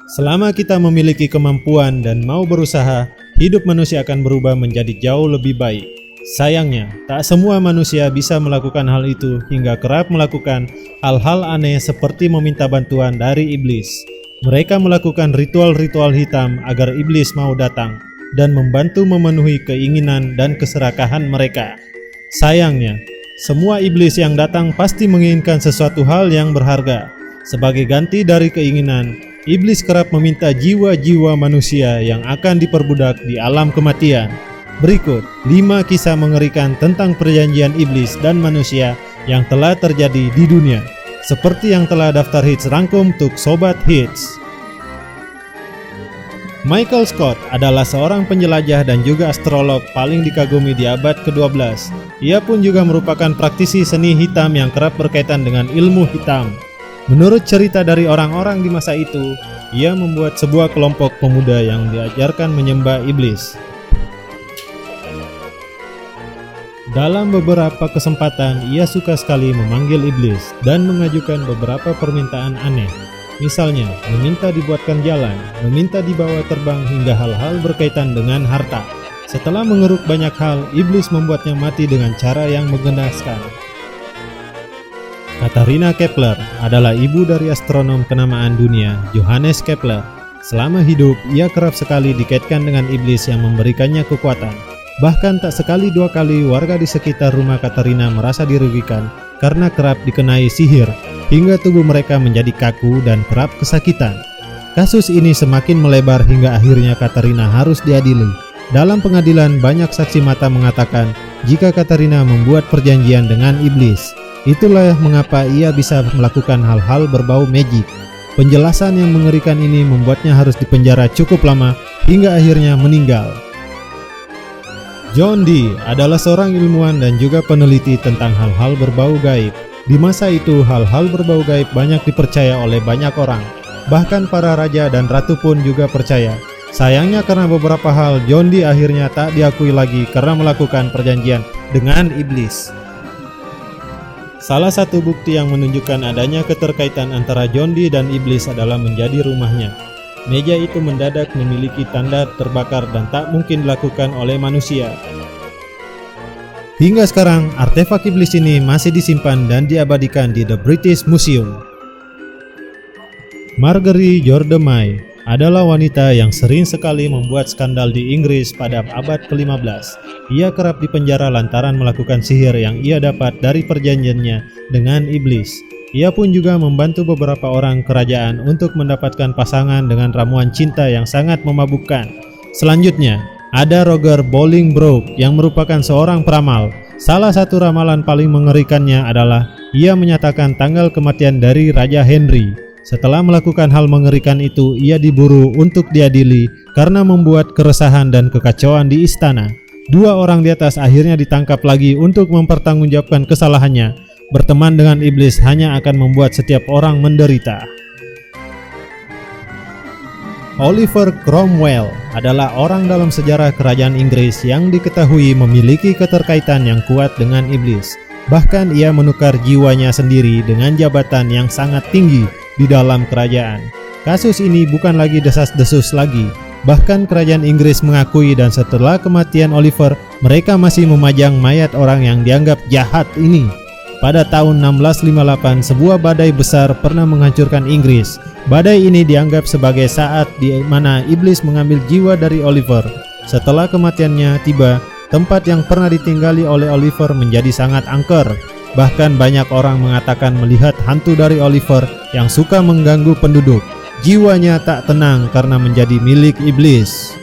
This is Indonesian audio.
Selama kita memiliki kemampuan dan mau berusaha, hidup manusia akan berubah menjadi jauh lebih baik. Sayangnya, tak semua manusia bisa melakukan hal itu hingga kerap melakukan hal-hal aneh seperti meminta bantuan dari iblis. Mereka melakukan ritual-ritual hitam agar iblis mau datang dan membantu memenuhi keinginan dan keserakahan mereka. Sayangnya, semua iblis yang datang pasti menginginkan sesuatu hal yang berharga. Sebagai ganti dari keinginan, iblis kerap meminta jiwa-jiwa manusia yang akan diperbudak di alam kematian. Berikut 5 kisah mengerikan tentang perjanjian iblis dan manusia yang telah terjadi di dunia, seperti yang telah daftar hits rangkum untuk Sobat Hits. Michael Scott adalah seorang penjelajah dan juga astrolog paling dikagumi di abad ke-12. Ia pun juga merupakan praktisi seni hitam yang kerap berkaitan dengan ilmu hitam. Menurut cerita dari orang-orang di masa itu, ia membuat sebuah kelompok pemuda yang diajarkan menyembah iblis. Dalam beberapa kesempatan, ia suka sekali memanggil iblis dan mengajukan beberapa permintaan aneh. Misalnya, meminta dibuatkan jalan, meminta dibawa terbang hingga hal-hal berkaitan dengan harta. Setelah mengeruk banyak hal, iblis membuatnya mati dengan cara yang menggenaskan. Katharina Kepler adalah ibu dari astronom kenamaan dunia, Johannes Kepler. Selama hidup, ia kerap sekali dikaitkan dengan iblis yang memberikannya kekuatan. Bahkan tak sekali dua kali warga di sekitar rumah Katharina merasa dirugikan karena kerap dikenai sihir, hingga tubuh mereka menjadi kaku dan kerap kesakitan. Kasus ini semakin melebar hingga akhirnya Katharina harus diadili. Dalam pengadilan, banyak saksi mata mengatakan jika Katharina membuat perjanjian dengan iblis. Itulah mengapa ia bisa melakukan hal-hal berbau magic. Penjelasan yang mengerikan ini membuatnya harus dipenjara cukup lama hingga akhirnya meninggal. John Dee adalah seorang ilmuwan dan juga peneliti tentang hal-hal berbau gaib. Di masa itu, hal-hal berbau gaib banyak dipercaya oleh banyak orang. Bahkan para raja dan ratu pun juga percaya. Sayangnya karena beberapa hal, John Dee akhirnya tak diakui lagi karena melakukan perjanjian dengan iblis. Salah satu bukti yang menunjukkan adanya keterkaitan antara John Dee dan iblis adalah menjadi rumahnya. Meja itu mendadak memiliki tanda terbakar dan tak mungkin dilakukan oleh manusia. Hingga sekarang, artefak iblis ini masih disimpan dan diabadikan di The British Museum. Margery George May adalah wanita yang sering sekali membuat skandal di Inggris pada abad ke-15. Ia kerap dipenjara lantaran melakukan sihir yang ia dapat dari perjanjiannya dengan iblis. Ia pun juga membantu beberapa orang kerajaan untuk mendapatkan pasangan dengan ramuan cinta yang sangat memabukkan. Selanjutnya, ada Roger Bolingbroke yang merupakan seorang peramal. Salah satu ramalan paling mengerikannya adalah ia menyatakan tanggal kematian dari Raja Henry. Setelah melakukan hal mengerikan itu, ia diburu untuk diadili karena membuat keresahan dan kekacauan di istana. 2 orang di atas akhirnya ditangkap lagi untuk mempertanggungjawabkan kesalahannya. Berteman dengan iblis hanya akan membuat setiap orang menderita. Oliver Cromwell adalah orang dalam sejarah kerajaan Inggris yang diketahui memiliki keterkaitan yang kuat dengan iblis. Bahkan ia menukar jiwanya sendiri dengan jabatan yang sangat tinggi di dalam kerajaan. Kasus ini bukan lagi desas-desus lagi. Bahkan kerajaan Inggris mengakui dan setelah kematian Oliver, mereka masih memajang mayat orang yang dianggap jahat ini. Pada tahun 1658, sebuah badai besar pernah menghancurkan Inggris. Badai ini dianggap sebagai saat di mana iblis mengambil jiwa dari Oliver. Setelah kematiannya tiba, tempat yang pernah ditinggali oleh Oliver menjadi sangat angker. Bahkan banyak orang mengatakan melihat hantu dari Oliver yang suka mengganggu penduduk. Jiwanya tak tenang karena menjadi milik iblis.